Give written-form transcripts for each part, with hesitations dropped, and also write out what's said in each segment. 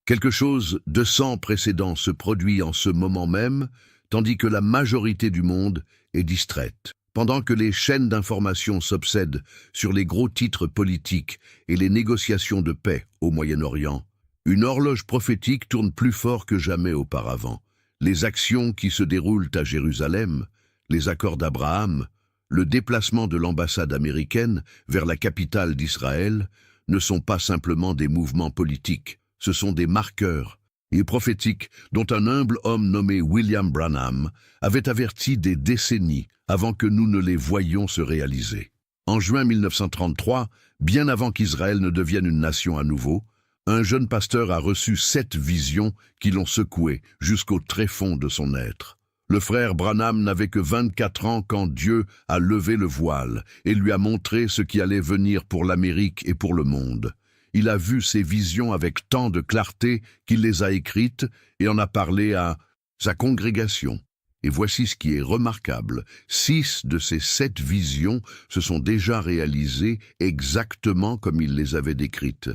Quelque chose de sans précédent se produit en ce moment même, tandis que la majorité du monde est distraite. Pendant que les chaînes d'information s'obsèdent sur les gros titres politiques et les négociations de paix au Moyen-Orient, une horloge prophétique tourne plus fort que jamais auparavant. Les actions qui se déroulent à Jérusalem, les accords d'Abraham, le déplacement de l'ambassade américaine vers la capitale d'Israël ne sont pas simplement des mouvements politiques, ce sont des marqueurs et prophétiques dont un humble homme nommé William Branham avait averti des décennies avant que nous ne les voyions se réaliser. En juin 1933, bien avant qu'Israël ne devienne une nation à nouveau, un jeune pasteur a reçu 7 visions qui l'ont secoué jusqu'au tréfonds de son être. Le frère Branham n'avait que 24 ans quand Dieu a levé le voile et lui a montré ce qui allait venir pour l'Amérique et pour le monde. Il a vu ces visions avec tant de clarté qu'il les a écrites et en a parlé à sa congrégation. Et voici ce qui est remarquable, 6 de ces 7 visions se sont déjà réalisées exactement comme il les avait décrites.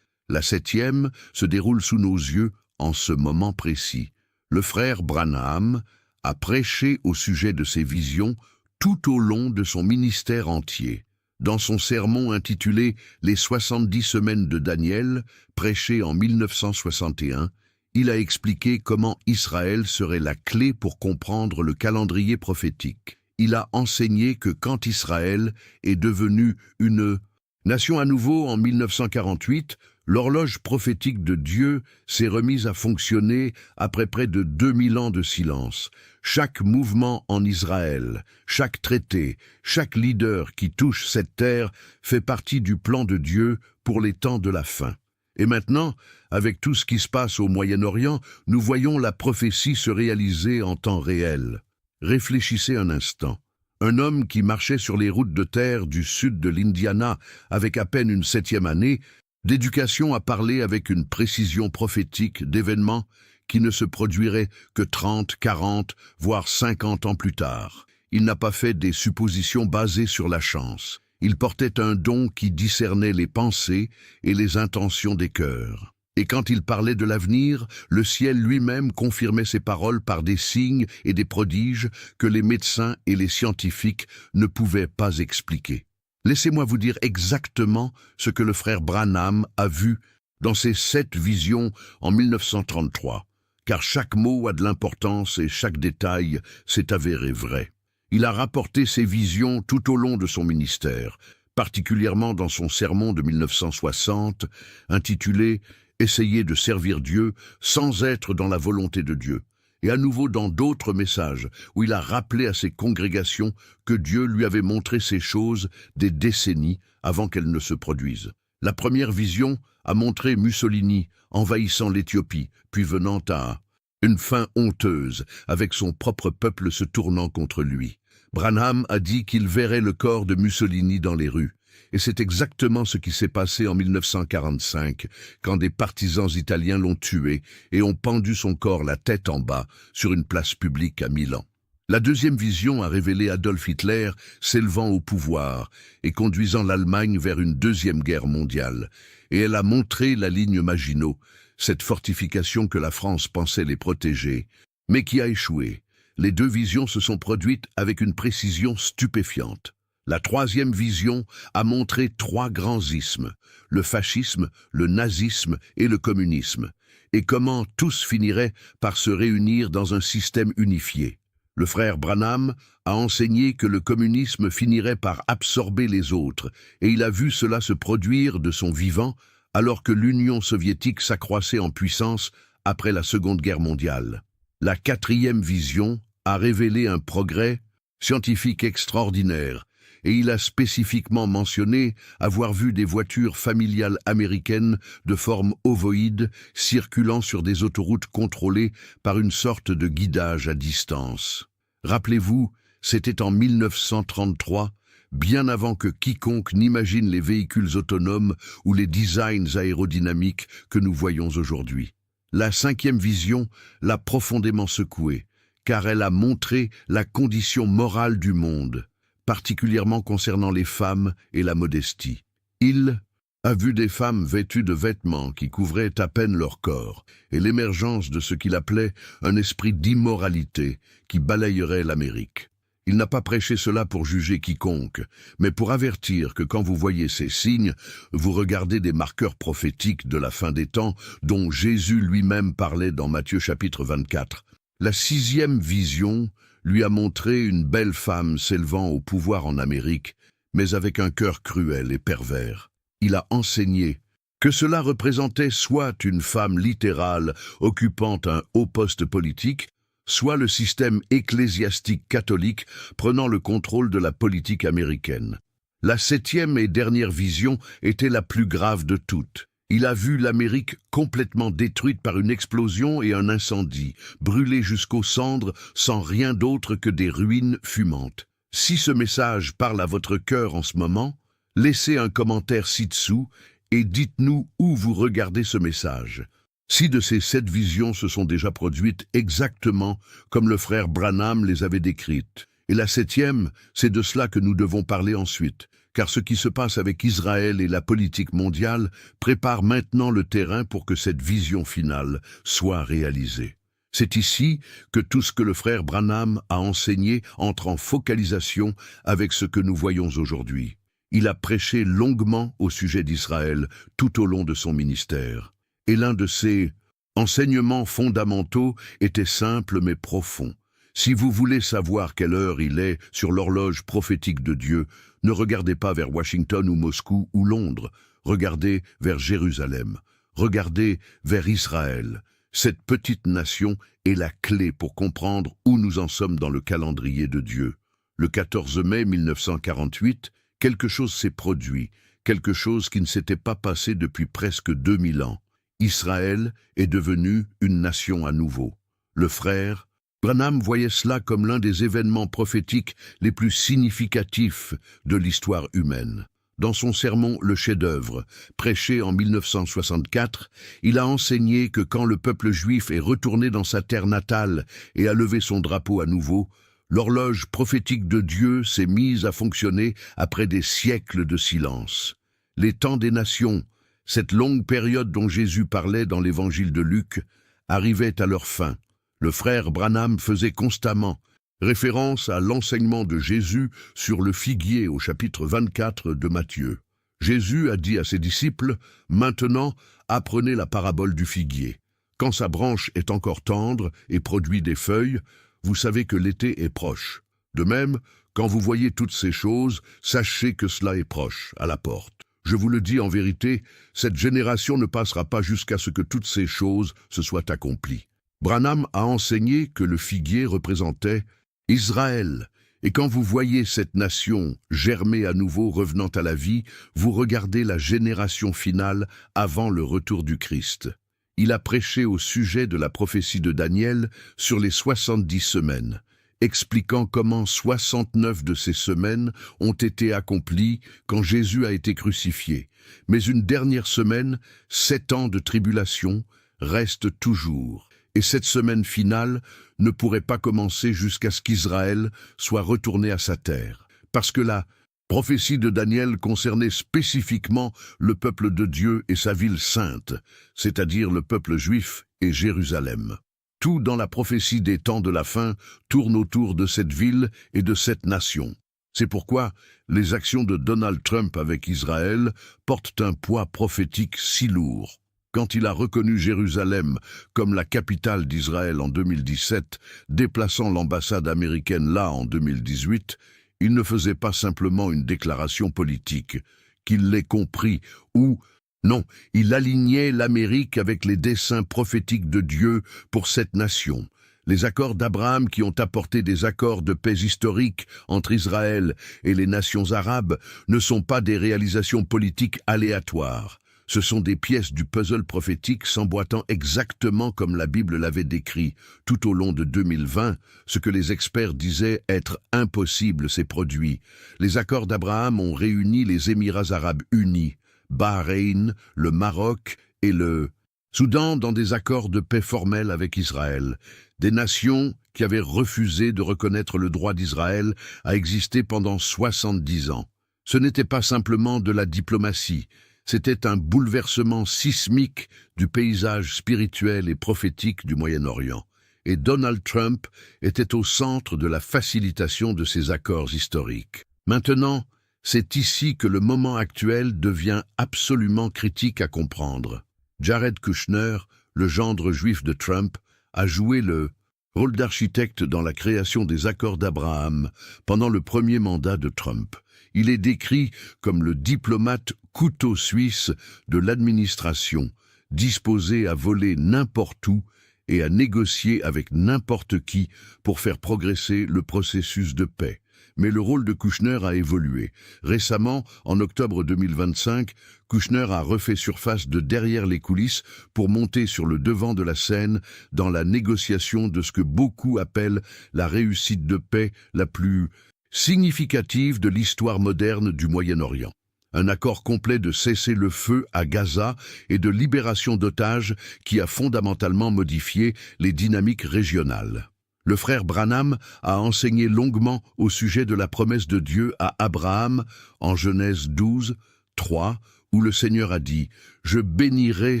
La 7e se déroule sous nos yeux en ce moment précis. Le frère Branham a prêché au sujet de ces visions tout au long de son ministère entier. Dans son sermon intitulé « Les 70 semaines de Daniel », prêché en 1961, il a expliqué comment Israël serait la clé pour comprendre le calendrier prophétique. Il a enseigné que quand Israël est devenu une nation à nouveau en 1948, l'horloge prophétique de Dieu s'est remise à fonctionner après près de 2000 ans de silence. Chaque mouvement en Israël, chaque traité, chaque leader qui touche cette terre fait partie du plan de Dieu pour les temps de la fin. Et maintenant, avec tout ce qui se passe au Moyen-Orient, nous voyons la prophétie se réaliser en temps réel. Réfléchissez un instant. Un homme qui marchait sur les routes de terre du sud de l'Indiana avec à peine une 7e année d'éducation a parlé avec une précision prophétique d'événements qui ne se produiraient que 30, 40, voire 50 ans plus tard. Il n'a pas fait des suppositions basées sur la chance. Il portait un don qui discernait les pensées et les intentions des cœurs. Et quand il parlait de l'avenir, le ciel lui-même confirmait ses paroles par des signes et des prodiges que les médecins et les scientifiques ne pouvaient pas expliquer. Laissez-moi vous dire exactement ce que le frère Branham a vu dans ses 7 visions en 1933, car chaque mot a de l'importance et chaque détail s'est avéré vrai. Il a rapporté ses visions tout au long de son ministère, particulièrement dans son sermon de 1960, intitulé « Essayer de servir Dieu sans être dans la volonté de Dieu », et à nouveau dans d'autres messages où il a rappelé à ses congrégations que Dieu lui avait montré ces choses des décennies avant qu'elles ne se produisent. La première vision a montré Mussolini envahissant l'Éthiopie, puis venant à une fin honteuse, avec son propre peuple se tournant contre lui. Branham a dit qu'il verrait le corps de Mussolini dans les rues. Et c'est exactement ce qui s'est passé en 1945, quand des partisans italiens l'ont tué et ont pendu son corps la tête en bas sur une place publique à Milan. La deuxième vision a révélé Adolf Hitler s'élevant au pouvoir et conduisant l'Allemagne vers une deuxième guerre mondiale. Et elle a montré la ligne Maginot, cette fortification que la France pensait les protéger, mais qui a échoué. Les 2 visions se sont produites avec une précision stupéfiante. La 3e vision a montré 3 grands ismes, le fascisme, le nazisme et le communisme, et comment tous finiraient par se réunir dans un système unifié. Le frère Branham a enseigné que le communisme finirait par absorber les autres, et il a vu cela se produire de son vivant alors que l'Union soviétique s'accroissait en puissance après la Seconde Guerre mondiale. La 4e vision a révélé un progrès scientifique extraordinaire, et il a spécifiquement mentionné avoir vu des voitures familiales américaines de forme ovoïde circulant sur des autoroutes contrôlées par une sorte de guidage à distance. Rappelez-vous, c'était en 1933, bien avant que quiconque n'imagine les véhicules autonomes ou les designs aérodynamiques que nous voyons aujourd'hui. La 5e vision l'a profondément secoué, car elle a montré la condition morale du monde, particulièrement concernant les femmes et la modestie. Il a vu des femmes vêtues de vêtements qui couvraient à peine leur corps, et l'émergence de ce qu'il appelait un esprit d'immoralité qui balayerait l'Amérique. Il n'a pas prêché cela pour juger quiconque, mais pour avertir que quand vous voyez ces signes, vous regardez des marqueurs prophétiques de la fin des temps dont Jésus lui-même parlait dans Matthieu chapitre 24. La 6e vision lui a montré une belle femme s'élevant au pouvoir en Amérique, mais avec un cœur cruel et pervers. Il a enseigné que cela représentait soit une femme littérale occupant un haut poste politique, soit le système ecclésiastique catholique prenant le contrôle de la politique américaine. La 7e et dernière vision était la plus grave de toutes. Il a vu l'Amérique complètement détruite par une explosion et un incendie, brûlée jusqu'aux cendres sans rien d'autre que des ruines fumantes. Si ce message parle à votre cœur en ce moment, laissez un commentaire ci-dessous et dites-nous où vous regardez ce message. Si de ces 7 visions se sont déjà produites exactement comme le frère Branham les avait décrites. Et la 7e, c'est de cela que nous devons parler ensuite, car ce qui se passe avec Israël et la politique mondiale prépare maintenant le terrain pour que cette vision finale soit réalisée. C'est ici que tout ce que le frère Branham a enseigné entre en focalisation avec ce que nous voyons aujourd'hui. Il a prêché longuement au sujet d'Israël tout au long de son ministère. Et l'un de ses enseignements fondamentaux était simple mais profond. Si vous voulez savoir quelle heure il est sur l'horloge prophétique de Dieu, ne regardez pas vers Washington ou Moscou ou Londres, regardez vers Jérusalem, regardez vers Israël. Cette petite nation est la clé pour comprendre où nous en sommes dans le calendrier de Dieu. Le 14 mai 1948, quelque chose s'est produit, quelque chose qui ne s'était pas passé depuis presque 2000 ans. Israël est devenu une nation à nouveau. Le frère Branham voyait cela comme l'un des événements prophétiques les plus significatifs de l'histoire humaine. Dans son sermon « Le chef-d'œuvre », prêché en 1964, il a enseigné que quand le peuple juif est retourné dans sa terre natale et a levé son drapeau à nouveau, l'horloge prophétique de Dieu s'est mise à fonctionner après des siècles de silence. Les temps des nations, cette longue période dont Jésus parlait dans l'évangile de Luc, arrivait à leur fin. Le frère Branham faisait constamment référence à l'enseignement de Jésus sur le figuier au chapitre 24 de Matthieu. Jésus a dit à ses disciples, « Maintenant, apprenez la parabole du figuier. Quand sa branche est encore tendre et produit des feuilles, vous savez que l'été est proche. De même, quand vous voyez toutes ces choses, sachez que cela est proche, à la porte. Je vous le dis en vérité, cette génération ne passera pas jusqu'à ce que toutes ces choses se soient accomplies. » Branham a enseigné que le figuier représentait Israël, et quand vous voyez cette nation germer à nouveau revenant à la vie, vous regardez la génération finale avant le retour du Christ. Il a prêché au sujet de la prophétie de Daniel sur les 70 semaines, expliquant comment 69 de ces semaines ont été accomplies quand Jésus a été crucifié. Mais une dernière semaine, 7 ans de tribulation, reste toujours. Et cette semaine finale ne pourrait pas commencer jusqu'à ce qu'Israël soit retourné à sa terre. Parce que la prophétie de Daniel concernait spécifiquement le peuple de Dieu et sa ville sainte, c'est-à-dire le peuple juif et Jérusalem. Tout dans la prophétie des temps de la fin tourne autour de cette ville et de cette nation. C'est pourquoi les actions de Donald Trump avec Israël portent un poids prophétique si lourd. Quand il a reconnu Jérusalem comme la capitale d'Israël en 2017, déplaçant l'ambassade américaine là en 2018, il ne faisait pas simplement une déclaration politique, qu'il l'ait compris, ou non, il alignait l'Amérique avec les desseins prophétiques de Dieu pour cette nation. Les accords d'Abraham qui ont apporté des accords de paix historiques entre Israël et les nations arabes ne sont pas des réalisations politiques aléatoires. Ce sont des pièces du puzzle prophétique s'emboîtant exactement comme la Bible l'avait décrit. Tout au long de 2020, ce que les experts disaient être impossible s'est produit. Les accords d'Abraham ont réuni les Émirats arabes unis, Bahreïn, le Maroc et le Soudan dans des accords de paix formels avec Israël. Des nations qui avaient refusé de reconnaître le droit d'Israël à exister pendant 70 ans. Ce n'était pas simplement de la diplomatie. C'était un bouleversement sismique du paysage spirituel et prophétique du Moyen-Orient. Et Donald Trump était au centre de la facilitation de ces accords historiques. Maintenant, c'est ici que le moment actuel devient absolument critique à comprendre. Jared Kushner, le gendre juif de Trump, a joué le rôle d'architecte dans la création des accords d'Abraham pendant le premier mandat de Trump. Il est décrit comme le diplomate couteau suisse de l'administration, disposé à voler n'importe où et à négocier avec n'importe qui pour faire progresser le processus de paix. Mais le rôle de Kushner a évolué. Récemment, en octobre 2025, Kushner a refait surface de derrière les coulisses pour monter sur le devant de la scène dans la négociation de ce que beaucoup appellent la réussite de paix la plus significative de l'histoire moderne du Moyen-Orient. Un accord complet de cessez-le-feu à Gaza et de libération d'otages qui a fondamentalement modifié les dynamiques régionales. Le frère Branham a enseigné longuement au sujet de la promesse de Dieu à Abraham en Genèse 12, 3, où le Seigneur a dit « Je bénirai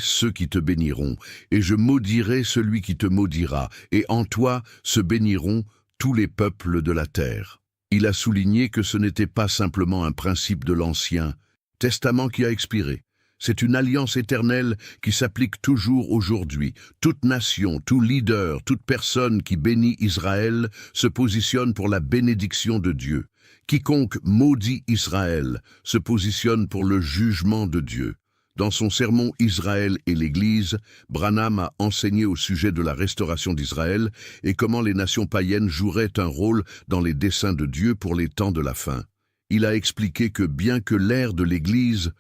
ceux qui te béniront, et je maudirai celui qui te maudira, et en toi se béniront tous les peuples de la terre. » Il a souligné que ce n'était pas simplement un principe de l'Ancien Testament qui a expiré. C'est une alliance éternelle qui s'applique toujours aujourd'hui. Toute nation, tout leader, toute personne qui bénit Israël se positionne pour la bénédiction de Dieu. Quiconque maudit Israël se positionne pour le jugement de Dieu. Dans son sermon Israël et l'Église, Branham a enseigné au sujet de la restauration d'Israël et comment les nations païennes joueraient un rôle dans les desseins de Dieu pour les temps de la fin. Il a expliqué que bien que l'ère de l'Église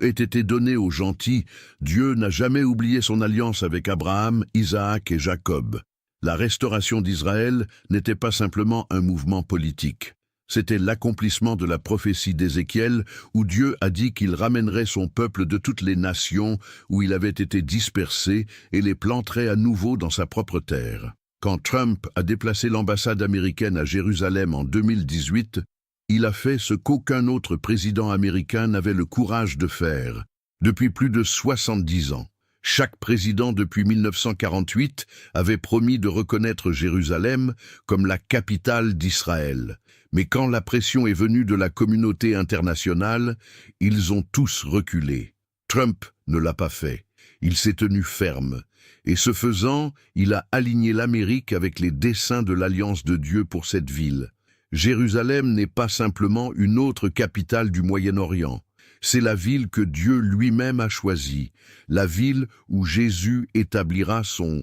ait été donnée aux gentils, Dieu n'a jamais oublié son alliance avec Abraham, Isaac et Jacob. La restauration d'Israël n'était pas simplement un mouvement politique. C'était l'accomplissement de la prophétie d'Ézéchiel où Dieu a dit qu'il ramènerait son peuple de toutes les nations où il avait été dispersé et les planterait à nouveau dans sa propre terre. Quand Trump a déplacé l'ambassade américaine à Jérusalem en 2018, il a fait ce qu'aucun autre président américain n'avait le courage de faire depuis plus de 70 ans. Chaque président depuis 1948 avait promis de reconnaître Jérusalem comme la capitale d'Israël. Mais quand la pression est venue de la communauté internationale, ils ont tous reculé. Trump ne l'a pas fait. Il s'est tenu ferme. Et ce faisant, il a aligné l'Amérique avec les desseins de l'Alliance de Dieu pour cette ville. Jérusalem n'est pas simplement une autre capitale du Moyen-Orient. C'est la ville que Dieu lui-même a choisie, la ville où Jésus établira son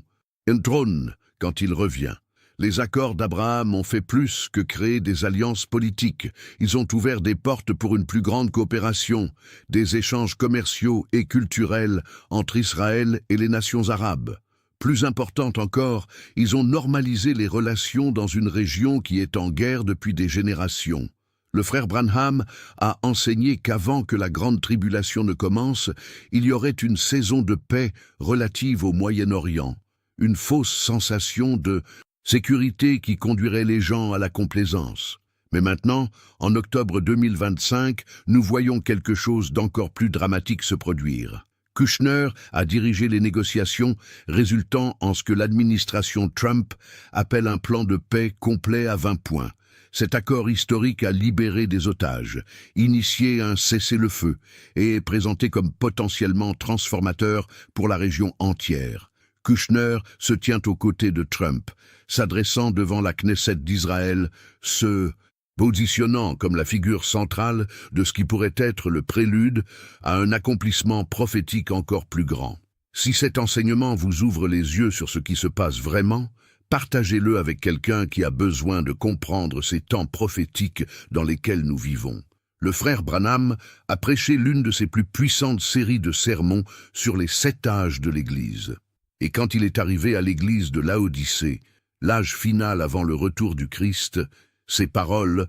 trône quand il revient. Les accords d'Abraham ont fait plus que créer des alliances politiques. Ils ont ouvert des portes pour une plus grande coopération, des échanges commerciaux et culturels entre Israël et les nations arabes. Plus important encore, ils ont normalisé les relations dans une région qui est en guerre depuis des générations. Le frère Branham a enseigné qu'avant que la grande tribulation ne commence, il y aurait une saison de paix relative au Moyen-Orient, une fausse sensation de sécurité qui conduirait les gens à la complaisance. Mais maintenant, en octobre 2025, nous voyons quelque chose d'encore plus dramatique se produire. Kushner a dirigé les négociations résultant en ce que l'administration Trump appelle un plan de paix complet à 20 points. Cet accord historique a libéré des otages, initié un cessez-le-feu et est présenté comme potentiellement transformateur pour la région entière. Kushner se tient aux côtés de Trump, s'adressant devant la Knesset d'Israël, se positionnant comme la figure centrale de ce qui pourrait être le prélude à un accomplissement prophétique encore plus grand. Si cet enseignement vous ouvre les yeux sur ce qui se passe vraiment, partagez-le avec quelqu'un qui a besoin de comprendre ces temps prophétiques dans lesquels nous vivons. Le frère Branham a prêché l'une de ses plus puissantes séries de sermons sur les 7 âges de l'Église. Et quand il est arrivé à l'église de Laodicée, l'âge final avant le retour du Christ, ses paroles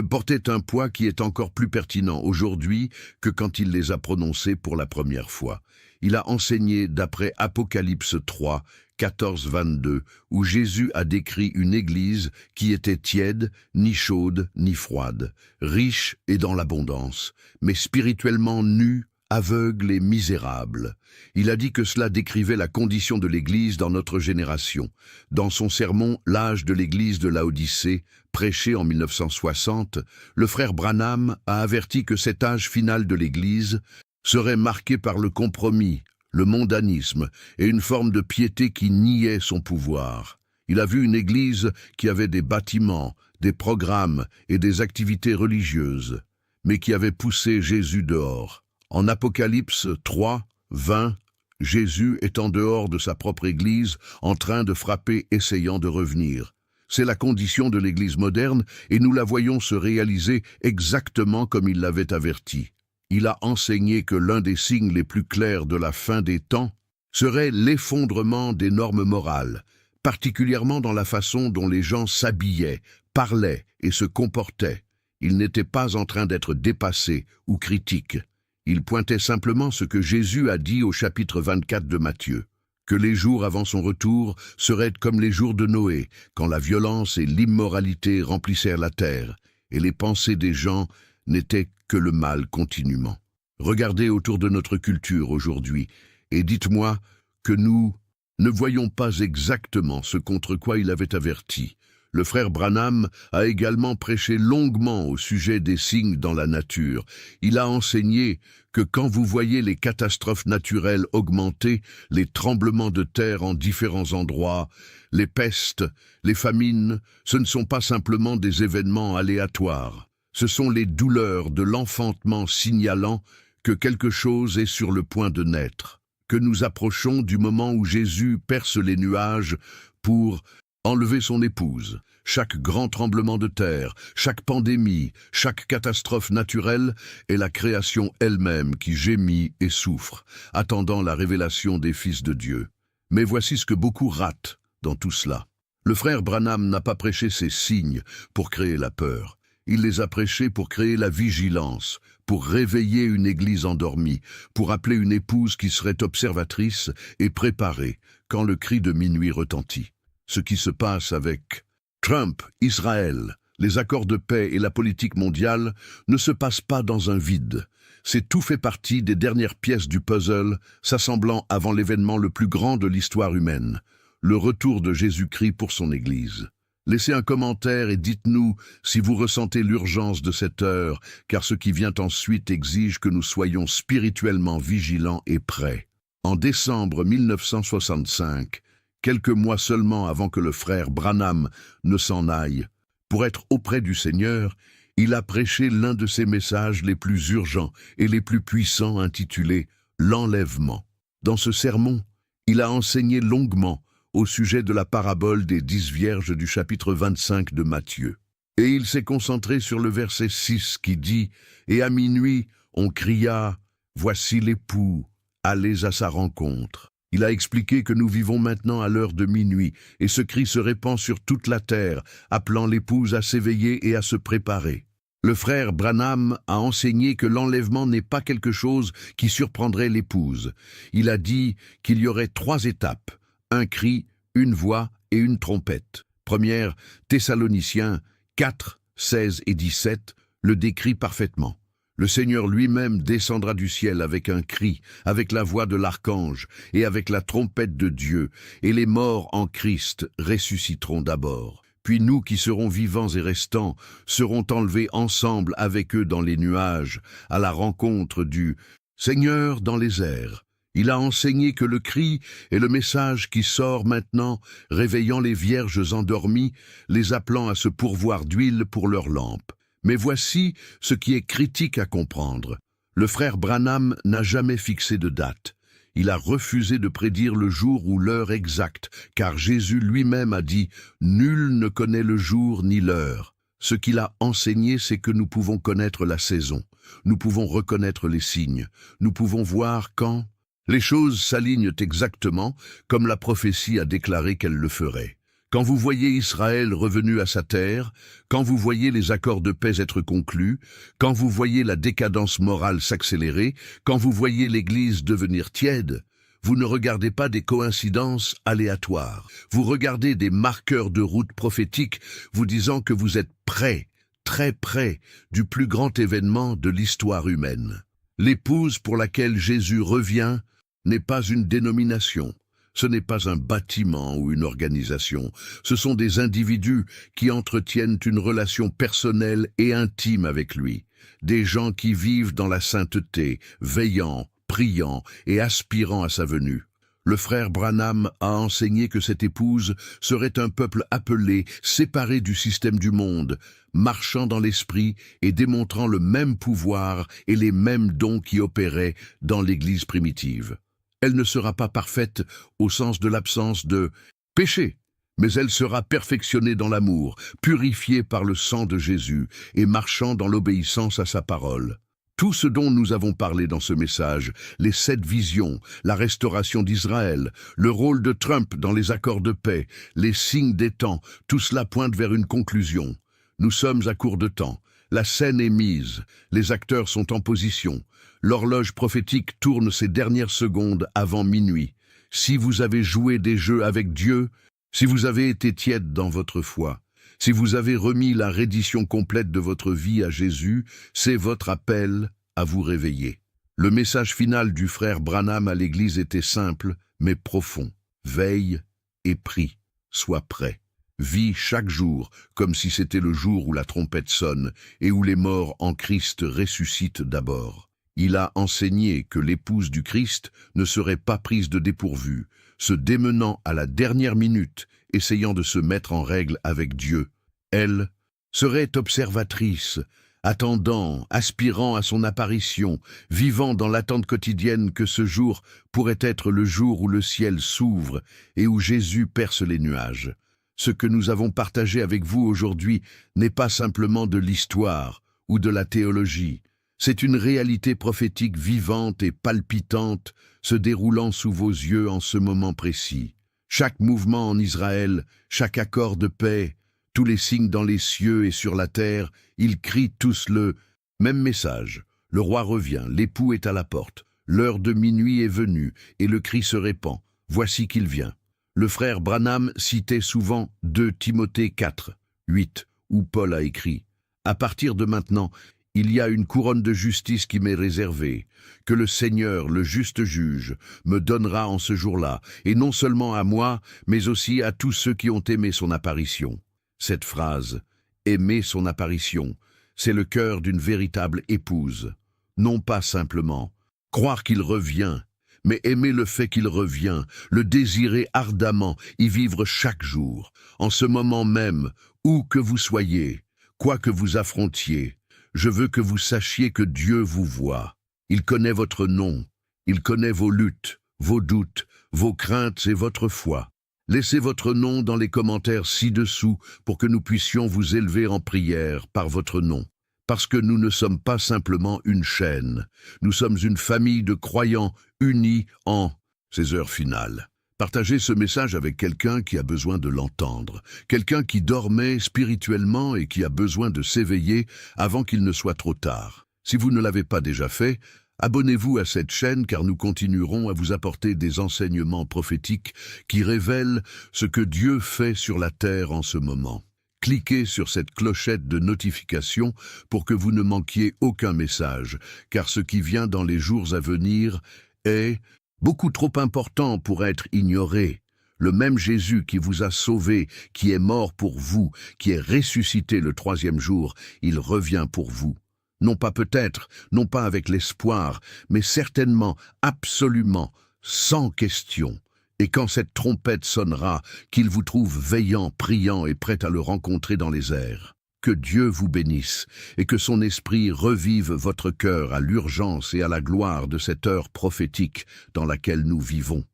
portaient un poids qui est encore plus pertinent aujourd'hui que quand il les a prononcées pour la première fois. Il a enseigné d'après Apocalypse 3, 14-22, où Jésus a décrit une église qui était tiède, ni chaude, ni froide, riche et dans l'abondance, mais spirituellement nue, aveugle et misérable. Il a dit que cela décrivait la condition de l'Église dans notre génération. Dans son sermon « L'âge de l'Église de Laodicée », prêché en 1960, le frère Branham a averti que cet âge final de l'Église serait marqué par le compromis, le mondanisme et une forme de piété qui niait son pouvoir. Il a vu une Église qui avait des bâtiments, des programmes et des activités religieuses, mais qui avait poussé Jésus dehors. En Apocalypse 3, 20, Jésus est en dehors de sa propre Église, en train de frapper, essayant de revenir. C'est la condition de l'Église moderne et nous la voyons se réaliser exactement comme il l'avait averti. Il a enseigné que l'un des signes les plus clairs de la fin des temps serait l'effondrement des normes morales, particulièrement dans la façon dont les gens s'habillaient, parlaient et se comportaient. Ils n'étaient pas en train d'être dépassés ou critiques. Il pointait simplement ce que Jésus a dit au chapitre 24 de Matthieu, que les jours avant son retour seraient comme les jours de Noé, quand la violence et l'immoralité remplissèrent la terre, et les pensées des gens n'étaient que le mal continuellement. Regardez autour de notre culture aujourd'hui, et dites-moi que nous ne voyons pas exactement ce contre quoi il avait averti. Le frère Branham a également prêché longuement au sujet des signes dans la nature. Il a enseigné que quand vous voyez les catastrophes naturelles augmenter, les tremblements de terre en différents endroits, les pestes, les famines, ce ne sont pas simplement des événements aléatoires. Ce sont les douleurs de l'enfantement signalant que quelque chose est sur le point de naître, que nous approchons du moment où Jésus perce les nuages pour enlever son épouse. Chaque grand tremblement de terre, chaque pandémie, chaque catastrophe naturelle est la création elle-même qui gémit et souffre, attendant la révélation des fils de Dieu. Mais voici ce que beaucoup ratent dans tout cela. Le frère Branham n'a pas prêché ces signes pour créer la peur. Il les a prêchés pour créer la vigilance, pour réveiller une église endormie, pour appeler une épouse qui serait observatrice et préparée quand le cri de minuit retentit. Ce qui se passe avec Trump, Israël, les accords de paix et la politique mondiale ne se passe pas dans un vide. C'est tout fait partie des dernières pièces du puzzle s'assemblant avant l'événement le plus grand de l'histoire humaine, le retour de Jésus-Christ pour son Église. Laissez un commentaire et dites-nous si vous ressentez l'urgence de cette heure, car ce qui vient ensuite exige que nous soyons spirituellement vigilants et prêts. En décembre 1965, quelques mois seulement avant que le frère Branham ne s'en aille, pour être auprès du Seigneur, il a prêché l'un de ses messages les plus urgents et les plus puissants intitulé « L'enlèvement ». Dans ce sermon, il a enseigné longuement au sujet de la parabole des 10 vierges du chapitre 25 de Matthieu. Et il s'est concentré sur le verset 6 qui dit « Et à minuit, on cria « Voici l'époux, allez à sa rencontre ». Il a expliqué que nous vivons maintenant à l'heure de minuit, et ce cri se répand sur toute la terre, appelant l'épouse à s'éveiller et à se préparer. Le frère Branham a enseigné que l'enlèvement n'est pas quelque chose qui surprendrait l'épouse. Il a dit qu'il y aurait 3 étapes, un cri, une voix et une trompette. Première, Thessaloniciens 4, 16 et 17 le décrit parfaitement. Le Seigneur lui-même descendra du ciel avec un cri, avec la voix de l'archange et avec la trompette de Dieu, et les morts en Christ ressusciteront d'abord. Puis nous qui serons vivants et restants serons enlevés ensemble avec eux dans les nuages, à la rencontre du Seigneur dans les airs. Il a enseigné que le cri est le message qui sort maintenant, réveillant les vierges endormies, les appelant à se pourvoir d'huile pour leurs lampes. Mais voici ce qui est critique à comprendre. Le frère Branham n'a jamais fixé de date. Il a refusé de prédire le jour ou l'heure exacte, car Jésus lui-même a dit « Nul ne connaît le jour ni l'heure ». Ce qu'il a enseigné, c'est que nous pouvons connaître la saison, nous pouvons reconnaître les signes, nous pouvons voir quand les choses s'alignent exactement comme la prophétie a déclaré qu'elle le ferait. Quand vous voyez Israël revenu à sa terre, quand vous voyez les accords de paix être conclus, quand vous voyez la décadence morale s'accélérer, quand vous voyez l'Église devenir tiède, vous ne regardez pas des coïncidences aléatoires. Vous regardez des marqueurs de route prophétiques vous disant que vous êtes près, très près, du plus grand événement de l'histoire humaine. L'épouse pour laquelle Jésus revient n'est pas une dénomination. Ce n'est pas un bâtiment ou une organisation. Ce sont des individus qui entretiennent une relation personnelle et intime avec lui. Des gens qui vivent dans la sainteté, veillant, priant et aspirant à sa venue. Le frère Branham a enseigné que cette épouse serait un peuple appelé, séparé du système du monde, marchant dans l'esprit et démontrant le même pouvoir et les mêmes dons qui opéraient dans l'Église primitive. Elle ne sera pas parfaite au sens de l'absence de péché, mais elle sera perfectionnée dans l'amour, purifiée par le sang de Jésus et marchant dans l'obéissance à sa parole. Tout ce dont nous avons parlé dans ce message, les 7 visions, la restauration d'Israël, le rôle de Trump dans les accords de paix, les signes des temps, tout cela pointe vers une conclusion. Nous sommes à court de temps. La scène est mise, les acteurs sont en position. L'horloge prophétique tourne ses dernières secondes avant minuit. Si vous avez joué des jeux avec Dieu, si vous avez été tiède dans votre foi, si vous avez remis la reddition complète de votre vie à Jésus, c'est votre appel à vous réveiller. Le message final du frère Branham à l'Église était simple, mais profond. Veille et prie, sois prêt. Vis chaque jour comme si c'était le jour où la trompette sonne et où les morts en Christ ressuscitent d'abord. Il a enseigné que l'épouse du Christ ne serait pas prise de dépourvu, se démenant à la dernière minute, essayant de se mettre en règle avec Dieu. Elle serait observatrice, attendant, aspirant à son apparition, vivant dans l'attente quotidienne que ce jour pourrait être le jour où le ciel s'ouvre et où Jésus perce les nuages. Ce que nous avons partagé avec vous aujourd'hui n'est pas simplement de l'histoire ou de la théologie. C'est une réalité prophétique vivante et palpitante se déroulant sous vos yeux en ce moment précis. Chaque mouvement en Israël, chaque accord de paix, tous les signes dans les cieux et sur la terre, ils crient tous le même message. Le roi revient, l'époux est à la porte, l'heure de minuit est venue et le cri se répand. Voici qu'il vient. Le frère Branham citait souvent 2 Timothée 4, 8, où Paul a écrit « À partir de maintenant, il y a une couronne de justice qui m'est réservée, que le Seigneur, le juste juge, me donnera en ce jour-là, et non seulement à moi, mais aussi à tous ceux qui ont aimé son apparition. » Cette phrase, « aimer son apparition », c'est le cœur d'une véritable épouse. Non pas simplement croire qu'il revient, mais aimer le fait qu'il revient, le désirer ardemment, y vivre chaque jour, en ce moment même, où que vous soyez, quoi que vous affrontiez. Je veux que vous sachiez que Dieu vous voit. Il connaît votre nom, il connaît vos luttes, vos doutes, vos craintes et votre foi. Laissez votre nom dans les commentaires ci-dessous pour que nous puissions vous élever en prière par votre nom. Parce que nous ne sommes pas simplement une chaîne, nous sommes une famille de croyants unis en ces heures finales. Partagez ce message avec quelqu'un qui a besoin de l'entendre, quelqu'un qui dormait spirituellement et qui a besoin de s'éveiller avant qu'il ne soit trop tard. Si vous ne l'avez pas déjà fait, abonnez-vous à cette chaîne car nous continuerons à vous apporter des enseignements prophétiques qui révèlent ce que Dieu fait sur la terre en ce moment. Cliquez sur cette clochette de notification pour que vous ne manquiez aucun message, car ce qui vient dans les jours à venir est beaucoup trop important pour être ignoré. Le même Jésus qui vous a sauvé, qui est mort pour vous, qui est ressuscité le 3e jour, il revient pour vous. Non pas peut-être, non pas avec l'espoir, mais certainement, absolument, sans question. Et quand cette trompette sonnera, qu'il vous trouve veillant, priant et prêt à le rencontrer dans les airs. Que Dieu vous bénisse et que son esprit revive votre cœur à l'urgence et à la gloire de cette heure prophétique dans laquelle nous vivons.